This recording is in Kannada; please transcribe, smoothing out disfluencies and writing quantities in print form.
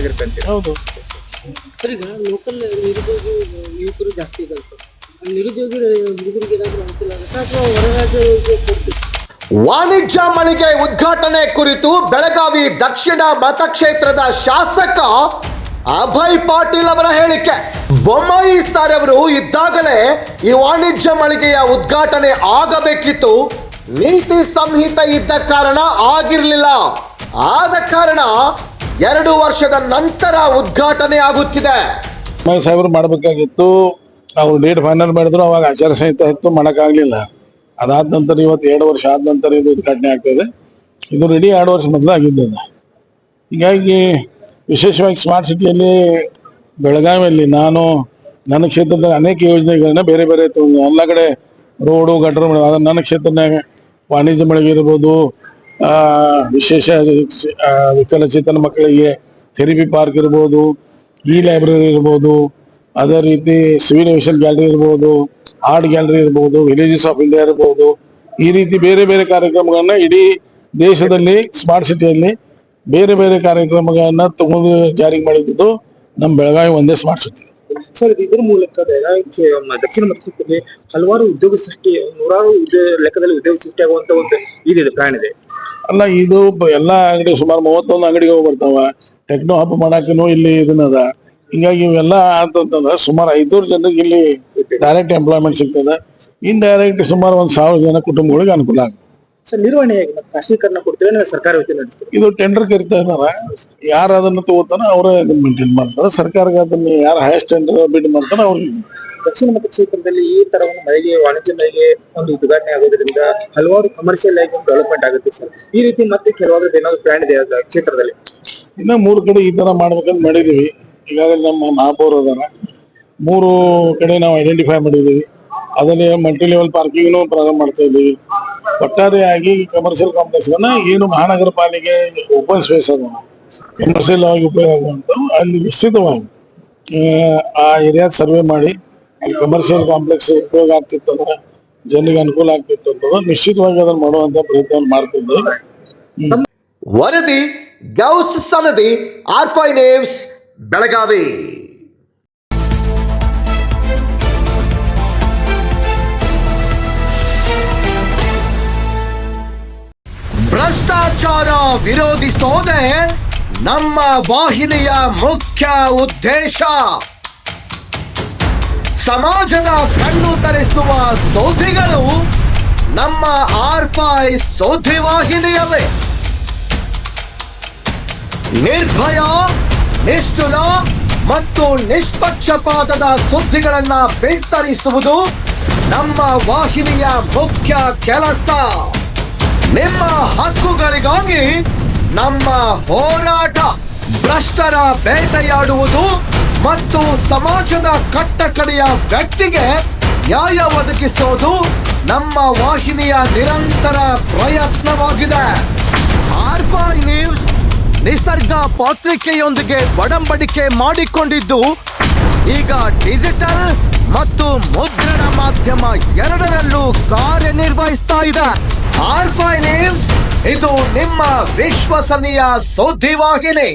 ಆಗಿರುತ್ತೆ ಅಂತ. ಹೌದು. ಸರ್, ಈಗ ಲೋಕಲ್ ನಿರುದ್ಯೋಗಿ ಯುವಕರು ಜಾಸ್ತಿ ಇದ್ದಾರೆ ಸರ್. ನಿರುದ್ಯೋಗಿ ಹುಡುಗರಿಗೆ ಏನಾದರೂ ಅನುಕೂಲ ಆಗುತ್ತಾ ಅಥವಾ ಹೊರ ರಾಜ್ಯಕ್ಕೆ ಕೊಡ್ತೀವಿ? ವಾಣಿಜ್ಯ ಮಳಿಗೆ ಉದ್ಘಾಟನೆ ಕುರಿತು ಬೆಳಗಾವಿ ದಕ್ಷಿಣ ಮತಕ್ಷೇತ್ರದ ಶಾಸಕ ಅಭಯ್ ಪಾಟೀಲ್ ಅವರ ಹೇಳಿಕೆ. ಬೊಮ್ಮಾಯಿ ಸರ್ ಅವರು ಇದ್ದಾಗಲೇ ಈ ವಾಣಿಜ್ಯ ಮಳಿಗೆಯ ಉದ್ಘಾಟನೆ ಆಗಬೇಕಿತ್ತು. ನೀತಿ ಸಂಹಿತೆ ಇದ್ದ ಕಾರಣ ಆಗಿರಲಿಲ್ಲ. ಆದ ಕಾರಣ 2 ವರ್ಷದ ನಂತರ ಉದ್ಘಾಟನೆ ಆಗುತ್ತಿದೆ. ಬೊಮ್ಮಾಯಿ ಸಾಹೇಬರು ಮಾಡಬೇಕಾಗಿತ್ತು. ಅವ್ರು ಡೇಟ್ ಫೈನಲ್ ಮಾಡಿದ್ರು, ಅವಾಗ ಆಚಾರ ಸಂಹಿತೆ ಇತ್ತು, ಮಾಡೋಕ್ಕಾಗಲಿಲ್ಲ. ಅದಾದ ನಂತರ ಇವತ್ತು 2 ವರ್ಷ ಆದ ನಂತರ ಇದು ಉದ್ಘಾಟನೆ ಆಗ್ತದೆ. ಇದು ರೆಡಿ 2 ವರ್ಷ ಮೊದಲಾಗಿದ್ದದ. ಹೀಗಾಗಿ ವಿಶೇಷವಾಗಿ ಸ್ಮಾರ್ಟ್ ಸಿಟಿಯಲ್ಲಿ ಬೆಳಗಾವಿಯಲ್ಲಿ ನನ್ನ ಕ್ಷೇತ್ರದ ಅನೇಕ ಯೋಜನೆಗಳನ್ನ ಬೇರೆ ಬೇರೆ ಎಲ್ಲ ಕಡೆ ರೋಡು ಗಟ್ರ ನನ್ನ ಕ್ಷೇತ್ರನಾಗ ವಾಣಿಜ್ಯ ಮಳಿಗೆ ಇರ್ಬೋದು, ವಿಶೇಷ ವಿಕಲಚೇತನ ಮಕ್ಕಳಿಗೆ ಥೆರಪಿ ಪಾರ್ಕ್ ಇರ್ಬೋದು, ಲೈಬ್ರರಿ ಇರ್ಬೋದು, ಅದೇ ರೀತಿ ಸಿವಿಲ್ ಗ್ಯಾಲರಿ ಇರ್ಬೋದು, ಆರ್ಟ್ ಗ್ಯಾಲರಿ ಇರ್ಬೋದು, ವಿಲೇಜಸ್ ಆಫ್ ಇಂಡಿಯಾ ಇರ್ಬೋದು, ಈ ರೀತಿ ಬೇರೆ ಬೇರೆ ಕಾರ್ಯಕ್ರಮಗಳನ್ನ ಇಡೀ ದೇಶದಲ್ಲಿ ಸ್ಮಾರ್ಟ್ ಸಿಟಿಯಲ್ಲಿ ಬೇರೆ ಬೇರೆ ಕಾರ್ಯಕ್ರಮಗಳನ್ನ ತಗೊಂಡು ಜಾರಿಗೆ ಮಾಡಿದ್ದು ನಮ್ಮ ಬೆಳಗಾವಿ ಒಂದೇ ಸ್ಮಾರ್ಟ್ ಸಿಟಿ. ಸರ್, ಇದ್ರ ಮೂಲಕ ದಕ್ಷಿಣ ಮತಕ್ಷೇತ್ರದಲ್ಲಿ ಹಲವಾರು ಉದ್ಯೋಗ ಸೃಷ್ಟಿ, ನೂರಾರು ಲೆಕ್ಕದಲ್ಲಿ ಉದ್ಯೋಗ ಸೃಷ್ಟಿ ಆಗುವಂತ ಒಂದು ಇದಿದೆ, ಪ್ಲಾನ್ ಇದೆ. ಅಲ್ಲ, ಇದು ಎಲ್ಲಾ ಅಂಗಡಿ ಸುಮಾರು 31 ಅಂಗಡಿಗೆ ಹೋಗಿ ಬರ್ತಾವ. ಟೆಕ್ನೋ ಹಬ್ಬ ಮಾಡಾಕನು ಇಲ್ಲಿ ಇದನ್ನದ. ಹಿಂಗಾಗಿ ಇವೆಲ್ಲ ಅಂತಂದ್ರೆ ಸುಮಾರು 500 ಜನರಿಗೆ ಇಲ್ಲಿ ಡೈರೆಕ್ಟ್ ಎಂಪ್ಲಾಯ್ಮೆಂಟ್ ಸಿಗ್ತದೆ. ಇಂಡೈರೆಕ್ಟ್ ಸುಮಾರು 1000 ಜನ ಕುಟುಂಬಗಳಿಗೆ ಅನುಕೂಲ ಆಗುತ್ತೆ. ಸರ್, ನಿರ್ವಹಣೆ ಹೇಗೆ? ಖಾಸಗೀಕರಣ ಕೊಡ್ತೀರಾ, ಸರ್ಕಾರ ವತಿ ನಡೆಸ್ತೀರಾ? ಇದು ಟೆಂಡರ್ ಕರಿತಾ ಇದಾರ. ಯಾರು ಅದನ್ನ ತಗೋತಾನ ಅವರೇ ಮೇಂಟೈನ್ ಮಾಡ್ತಾರೆ. ಸರ್ಕಾರಕ್ಕೆ ಅದನ್ನ ಯಾರು ಹೈಯೆಸ್ಟ್ ಟೆಂಡರ್ ಬಿಡ್ ಮಾಡ್ತಾನೆ ಅವ್ರಿಗೆ. ದಕ್ಷಿಣ ಮತಕ್ಷೇತ್ರದಲ್ಲಿ ಈ ತರ ಒಂದು ಮಳಿಗೆ, ವಾಣಿಜ್ಯ ಮಳಿಗೆ ಒಂದು ಉದ್ಘಾಟನೆ ಆಗೋದ್ರಿಂದ ಹಲವಾರು ಕಮರ್ಷಿಯಲ್ ಆಗಿ ಒಂದು ಡೆವಲಪ್ಮೆಂಟ್ ಆಗುತ್ತೆ ಸರ್. ಈ ರೀತಿ ಮತ್ತೆ ಕೆಲವಾದ್ರೂ ಏನಾದ್ರು ಪ್ಲಾನ್ ಇದೆ ಕ್ಷೇತ್ರದಲ್ಲಿ? ಇನ್ನ 3 ಕಡೆ ಈ ತರ ಮಾಡ್ಬೇಕಂತ ಮಾಡಿದೀವಿ. ಈಗಾಗಲೇ ನಮ್ಮ ಮಹಾಪೌರ ಅದಾರ, 3 ಕಡೆ ನಾವು ಐಡೆಂಟಿಫೈ ಮಾಡಿದೀವಿ. ಅದನ್ನೇ ಮಲ್ಟಿ ಲೆವೆಲ್ ಪಾರ್ಕಿಂಗ್ ಪ್ರಾರಂಭ ಮಾಡ್ತಾ ಇದ್ದೀವಿ. ಒಟ್ಟಾರೆಯಾಗಿ ಕಮರ್ಷಿಯಲ್ ಕಾಂಪ್ಲೆಕ್ಸ್ ಏನು ಮಹಾನಗರ ಪಾಲಿಕೆ ಓಪನ್ ಸ್ಪೇಸ್ ಅದ ಕಮರ್ಷಿಯಲ್ ಆಗಿ ಉಪಯೋಗ ಆಗುವಂತ ಅಲ್ಲಿ ನಿಶ್ಚಿತವಾಗಿ ಆ ಏರಿಯಾ ಸರ್ವೆ ಮಾಡಿ ಅಲ್ಲಿ ಕಮರ್ಷಿಯಲ್ ಕಾಂಪ್ಲೆಕ್ಸ್ ಉಪಯೋಗ ಆಗ್ತಿತ್ತಂದ್ರೆ ಜನರಿಗೆ ಅನುಕೂಲ ಆಗ್ತಿತ್ತು ಅಂತಂದ್ರೆ ನಿಶ್ಚಿತವಾಗಿ ಅದನ್ನ ಮಾಡುವಂತ ಪ್ರಯತ್ನ ಮಾಡ್ತಿದ್ದೇವೆ. ವರದಿ Gauss Sanadi, R5 news, Belagavi. ಭ್ರಷ್ಟಾಚಾರ ವಿರೋಧಿಸೋದೇ ನಮ್ಮ ವಾಹಿನಿಯ ಮುಖ್ಯ ಉದ್ದೇಶ. ಸಮಾಜದ ಕಣ್ಣು ತರಿಸುವ ಸುದ್ದಿಗಳು ನಮ್ಮ R5 ಸುದ್ದಿ ವಾಹಿನಿಯವೇ. ನಿರ್ಭಯ, ನಿಷ್ಠುರ ಮತ್ತು ನಿಷ್ಪಕ್ಷಪಾತದ ಸುದ್ದಿಗಳನ್ನ ಬಿತ್ತರಿಸುವುದು ನಮ್ಮ ವಾಹಿನಿಯ ಮುಖ್ಯ ಕೆಲಸ. ನಿಮ್ಮ ಹಕ್ಕುಗಳಿಗಾಗಿ ನಮ್ಮ ಹೋರಾಟ. ಭ್ರಷ್ಟರ ಬೇಟೆಯಾಡುವುದು ಮತ್ತು ಸಮಾಜದ ಕಟ್ಟಕಡೆಯ ವ್ಯಕ್ತಿಗೆ ನ್ಯಾಯ ಒದಗಿಸೋದು ನಮ್ಮ ವಾಹಿನಿಯ ನಿರಂತರ ಪ್ರಯತ್ನವಾಗಿದೆ. R5 ನ್ಯೂಸ್ ನಿಸರ್ಗ ಪತ್ರಿಕೆಯೊಂದಿಗೆ ಒಡಂಬಡಿಕೆ ಮಾಡಿಕೊಂಡಿದ್ದು ಈಗ ಡಿಜಿಟಲ್ ಮತ್ತು ಮುದ್ರಣ ಮಾಧ್ಯಮ ಎರಡರಲ್ಲೂ ಕಾರ್ಯನಿರ್ವಹಿಸ್ತಾ ಇದೆ. R5 ನ್ಯೂಸ್ ಇದು ನಿಮ್ಮ ವಿಶ್ವಸನೀಯ ಸುದ್ದಿವಾಹಿನಿ.